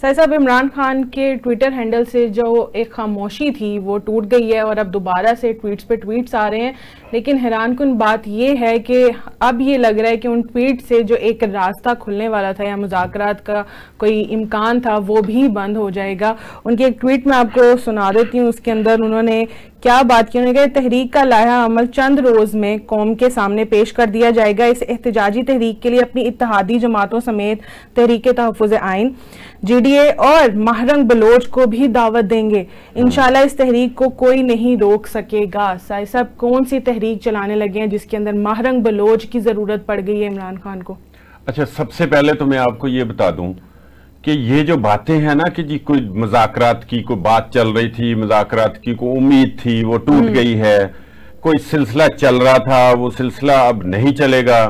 Sir साहब, इमरान खान के Twitter handle से जो एक खामोशी थी वो टूट गई है और अब दोबारा से ट्वीट्स पे ट्वीट्स आ रहे हैं। लेकिन हैरानकुन बात ये है कि अब ये लग रहा है कि उन ट्वीट से जो एक रास्ता खुलने वाला था या मुज़ाकरात का कोई इम्कान था वो भी बंद हो जाएगा। उनकी एक ट्वीट में आपको सुना देती हूँ, उसके अंदर उन्होंने क्या बात की। उन्होंने कहा, तहरीक का लाया अमल चंद रोज में कौम के सामने पेश कर दिया जाएगा। इस एहतजाजी तहरीक के लिए अपनी इत्तेहादी जमातों समेत तहरीक तहफ़्फ़ुज़ आइन, GDA और महरंग बलोच को भी दावत देंगे। इंशाल्लाह इस तहरीक को कोई नहीं रोक सकेगा। साहब, कौन सी तहरीक चलाने लगे हैं जिसके अंदर महरंग बलोच की जरूरत पड़ गई है इमरान खान को? अच्छा, सबसे पहले तो मैं आपको ये बता दूं कि ये जो बातें हैं ना कि जी कोई मुज़ाकरात की कोई बात चल रही थी, मुज़ाकरात की कोई उम्मीद थी, वो टूट गई है, कोई सिलसिला चल रहा था, वो सिलसिला अब नहीं चलेगा,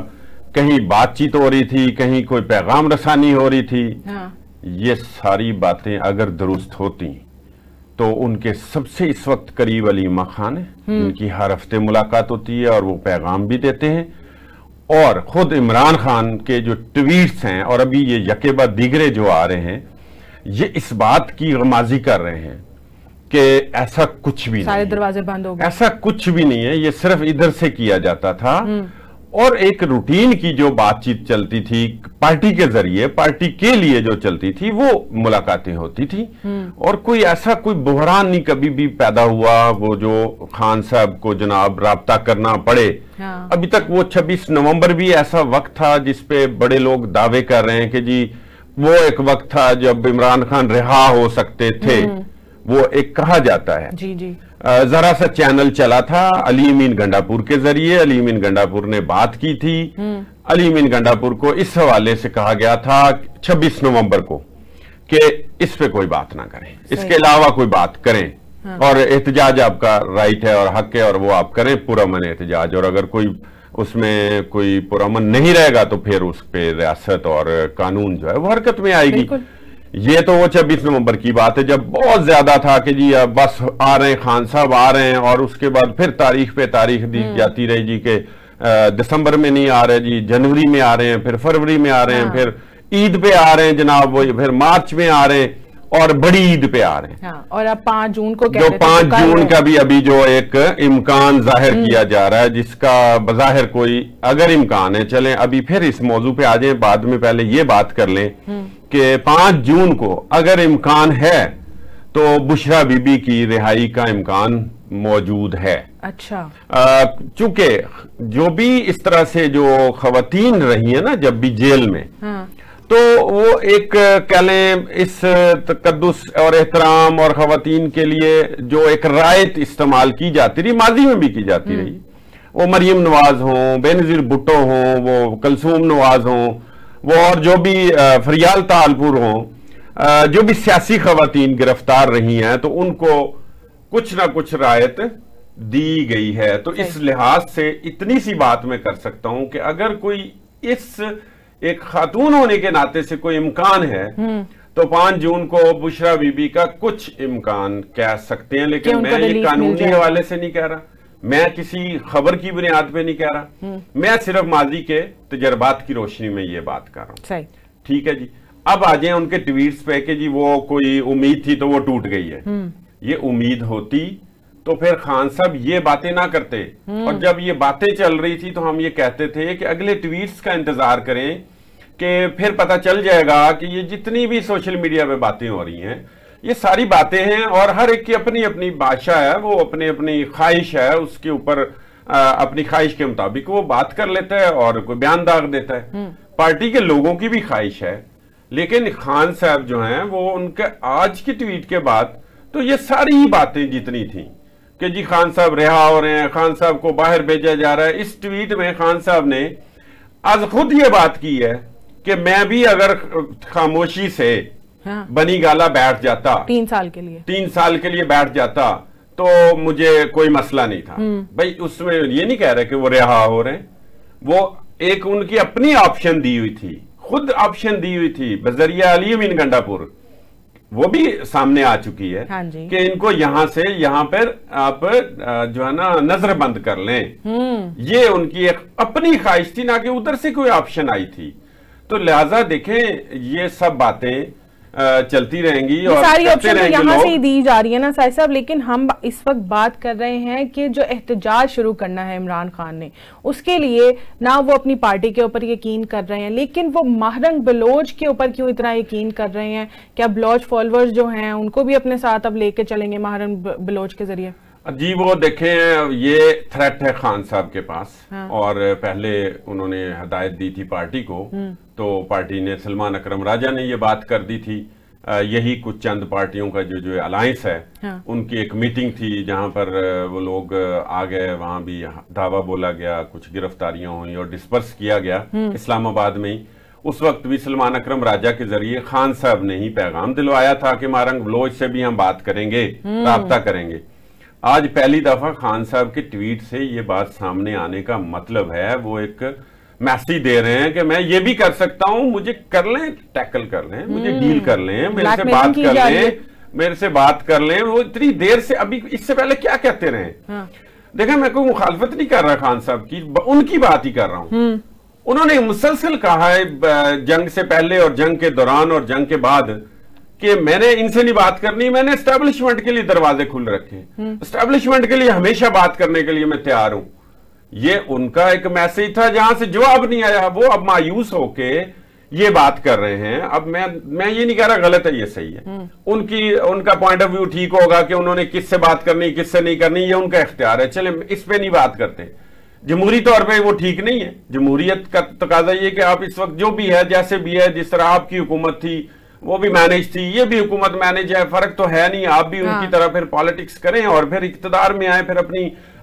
कहीं बातचीत हो रही थी, कहीं कोई पैगाम रसानी हो रही थी। हाँ। ये सारी बातें अगर दुरुस्त होती तो उनके सबसे इस वक्त करीब अलीमा खान है, उनकी हर हफ्ते मुलाकात होती है और वो पैगाम भी देते हैं। और खुद इमरान खान के जो ट्वीट्स हैं और अभी ये यके बाद दीगरे जो आ रहे हैं, ये इस बात की गमाजी कर रहे हैं कि ऐसा कुछ भी सारे नहीं, दरवाजे बंद हो गए, ऐसा कुछ भी नहीं है, ये सिर्फ इधर से किया जाता था। और एक रूटीन की जो बातचीत चलती थी पार्टी के जरिए, पार्टी के लिए जो चलती थी, वो मुलाकातें होती थी। और कोई ऐसा कोई बहरान नहीं कभी भी पैदा हुआ वो जो खान साहब को जनाब राब्ता करना पड़े। हाँ। अभी तक वो 26 नवंबर भी ऐसा वक्त था जिसपे बड़े लोग दावे कर रहे हैं कि जी वो एक वक्त था जब इमरान खान रिहा हो सकते थे, वो एक कहा जाता है। जी जी। जरा सा चैनल चला था अली अमीन गंडापुर के जरिए, अली अमीन गंडापुर ने बात की थी। अली अमीन गंडापुर को इस हवाले से कहा गया था 26 नवंबर को कि इस पे कोई बात ना करें, इसके अलावा कोई बात करें। हाँ। और एहतजाज आपका राइट है और हक है और वो आप करें पुरअमन एहतजाज, और अगर कोई उसमें कोई पुरअमन नहीं रहेगा तो फिर उस पे रियासत और कानून जो है वो हरकत में आएगी। ये तो वो 26 नवंबर की बात है जब बहुत ज्यादा था कि जी अब बस आ रहे हैं, खान साहब आ रहे हैं, और उसके बाद फिर तारीख पे तारीख दी जाती रही जी के दिसंबर में नहीं आ रहे जी, जनवरी में आ रहे हैं, फिर फरवरी में आ रहे हैं, फिर ईद पे आ रहे हैं जनाब, वो फिर मार्च में आ रहे हैं और बड़ी ईद पे आ रहे हैं। हाँ, और अब 5 जून को जो 5 जून का भी अभी जो एक इम्कान जाहिर किया जा रहा है, जिसका बजाहिर कोई अगर इम्कान है, चलें अभी फिर इस मौजू पे आ जाए, बाद में पहले ये बात कर लें कि 5 जून को अगर इम्कान है तो बुशरा बीबी की रिहाई का इम्कान मौजूद है। अच्छा। चूंकि जो भी इस तरह से जो खवातीन रही है ना जब भी जेल में, हाँ। तो वो एक कह लें इस तकद्दुस और एहतराम और खवातीन के लिए जो एक रायत इस्तेमाल की जाती रही, माजी में भी की जाती रही, वो मरियम नवाज हों, बेनजीर भुट्टो हों, वो कलसूम नवाज हों, वो और जो भी फरियाल तालपुर हों, जो भी सियासी खवातीन गिरफ्तार रही हैं, तो उनको कुछ ना कुछ रायत दी गई है। तो इस लिहाज से इतनी सी बात मैं कर सकता हूं कि अगर कोई इस एक खातून होने के नाते से कोई इम्कान है तो 5 जून को बुशरा बीबी का कुछ इम्कान कह सकते हैं। लेकिन मैं ये कानूनी हवाले से नहीं कह रहा, मैं किसी खबर की बुनियाद पे नहीं कह रहा, मैं सिर्फ माजी के तजर्बात की रोशनी में ये बात कर रहा हूं। ठीक है जी। अब आ जाए उनके ट्वीट्स पे कि जी वो कोई उम्मीद थी तो वो टूट गई है। ये उम्मीद होती तो फिर खान साहब ये बातें ना करते, और जब ये बातें चल रही थी तो हम ये कहते थे कि अगले ट्वीट्स का इंतजार करें कि फिर पता चल जाएगा कि ये जितनी भी सोशल मीडिया पे बातें हो रही हैं ये सारी बातें हैं, और हर एक की अपनी अपनी भाषा है, वो अपनी अपनी ख्वाहिश है, उसके ऊपर अपनी ख्वाहिश के मुताबिक वो बात कर लेता है और कोई बयान दाग देता है। पार्टी के लोगों की भी ख्वाहिश है, लेकिन खान साहब जो हैं वो उनके आज की ट्वीट के बाद तो ये सारी ही बातें जितनी थी कि जी खान साहब रिहा हो रहे हैं, खान साहब को बाहर भेजा जा रहा है, इस ट्वीट में खान साहब ने आज खुद ये बात की है कि मैं भी अगर खामोशी से बनी गाला बैठ जाता 3 साल के लिए बैठ जाता तो मुझे कोई मसला नहीं था। भाई उसमें ये नहीं कह रहे कि वो रिहा हो रहे हैं, वो एक उनकी अपनी ऑप्शन दी हुई थी, खुद ऑप्शन दी हुई थी बजरिया अली अमीन गंडापुर, वो भी सामने आ चुकी है। हाँ जी। कि इनको यहां से यहां पर आप जो है ना नजर बंद कर लें, ये उनकी एक अपनी ख्वाहिश थी, ना कि उधर से कोई ऑप्शन आई थी। तो लिहाजा देखें ये सब बातें चलती रहेंगी और सारी ऑप्शन तो यहाँ से ही दी जा रही है ना साहिब साहब। लेकिन हम इस वक्त बात कर रहे हैं कि जो एहतजाज शुरू करना है इमरान खान ने, उसके लिए ना वो अपनी पार्टी के ऊपर यकीन कर रहे हैं, लेकिन वो महरंग बलोच के ऊपर क्यों इतना यकीन कर रहे हैं? क्या बलोच फॉलोअर्स जो हैं उनको भी अपने साथ अब लेके चलेंगे महरंग बलोच के जरिए? जी वो देखें, ये थ्रेट है खान साहब के पास। हाँ। और पहले उन्होंने हदायत दी थी पार्टी को, तो पार्टी ने, सलमान अकरम राजा ने ये बात कर दी थी। यही कुछ चंद पार्टियों का जो अलायंस है, हाँ। उनकी एक मीटिंग थी जहां पर वो लोग आ गए, वहां भी दावा बोला गया, कुछ गिरफ्तारियां हुई और डिस्पर्स किया गया इस्लामाबाद में ही। उस वक्त भी सलमान अकरम राजा के जरिए खान साहब ने ही पैगाम दिलवाया था कि महरंग बलोच से भी हम बात करेंगे, राब्ता करेंगे। आज पहली दफा खान साहब के ट्वीट से ये बात सामने आने का मतलब है, वो एक मैसेज दे रहे हैं कि मैं ये भी कर सकता हूं, मुझे कर लें, टैकल कर लें, मुझे डील कर लें, मेरे से बात कर लें, मेरे से बात कर लें। वो इतनी देर से, अभी इससे पहले क्या कहते रहे? हाँ। देखें, मैं कोई मुखालफत नहीं कर रहा खान साहब की, उनकी बात ही कर रहा हूं। उन्होंने मुसलसल कहा है जंग से पहले और जंग के दौरान और जंग के बाद कि मैंने इनसे नहीं बात करनी, मैंने एस्टेब्लिशमेंट के लिए दरवाजे खुल रखे, एस्टेब्लिशमेंट के लिए हमेशा बात करने के लिए मैं तैयार हूं। ये उनका एक मैसेज था, जहां से जवाब नहीं आया। वो अब मायूस होके ये बात कर रहे हैं। अब मैं ये नहीं कह रहा गलत है, ये सही है। उनका पॉइंट ऑफ व्यू ठीक होगा कि उन्होंने किससे बात करनी, किससे नहीं करनी, ये उनका इख्तियार है। चले, इस पे नहीं बात करते। जमहूरी तौर पे वो ठीक नहीं है। जमहूरियत का तकाजा ये कि आप इस वक्त जो भी है, जैसे भी है, जिस तरह आपकी हुकूमत थी वो भी मैनेज थी, ये भी हुकूमत मैनेज है, फर्क तो है नहीं। आप भी उनकी तरह फिर पॉलिटिक्स करें और फिर इक्तदार में आए, फिर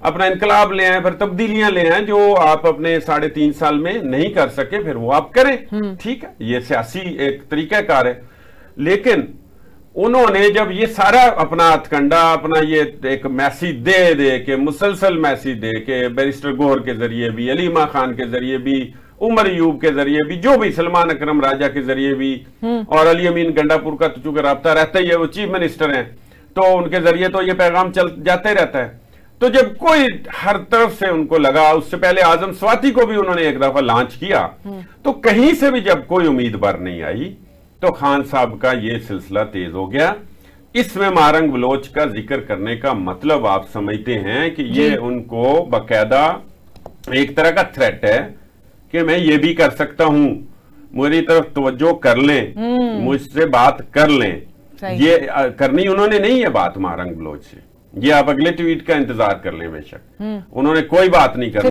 अपना इनकलाब ले आए, फिर तब्दीलियां ले आए, जो आप अपने 3.5 साल में नहीं कर सके, फिर वो आप करें। ठीक है, ये सियासी एक तरीकाकार है। लेकिन उन्होंने जब ये सारा अपना हथकंडा, अपना ये एक मैसेज दे के, मुसलसल मैसेज दे के, बैरिस्टर गौहर के जरिए भी, अलीमा खान के जरिए भी, उमर यूब के जरिए भी, जो भी, सलमान अकरम राजा के जरिए भी, और अली अमीन गंडापुर का तो चूंकि राब्ता रहता ही है, वो चीफ मिनिस्टर हैं, तो उनके जरिए तो ये पैगाम चल जाते रहता है। तो जब कोई हर तरफ से उनको लगा, उससे पहले आजम स्वाति को भी उन्होंने एक दफा लॉन्च किया, तो कहीं से भी जब कोई उम्मीदवार नहीं आई, तो खान साहब का ये सिलसिला तेज हो गया। इसमें महरंग बलोच का जिक्र करने का मतलब आप समझते हैं कि ये उनको बाकायदा एक तरह का थ्रेट है कि मैं ये भी कर सकता हूं, मेरी तरफ तवज्जो कर लें, मुझसे बात कर लें। ये करनी उन्होंने नहीं है बात महरंग बलोच से। ये आप अगले ट्वीट का इंतजार कर लें, बेशक उन्होंने कोई बात नहीं करनी।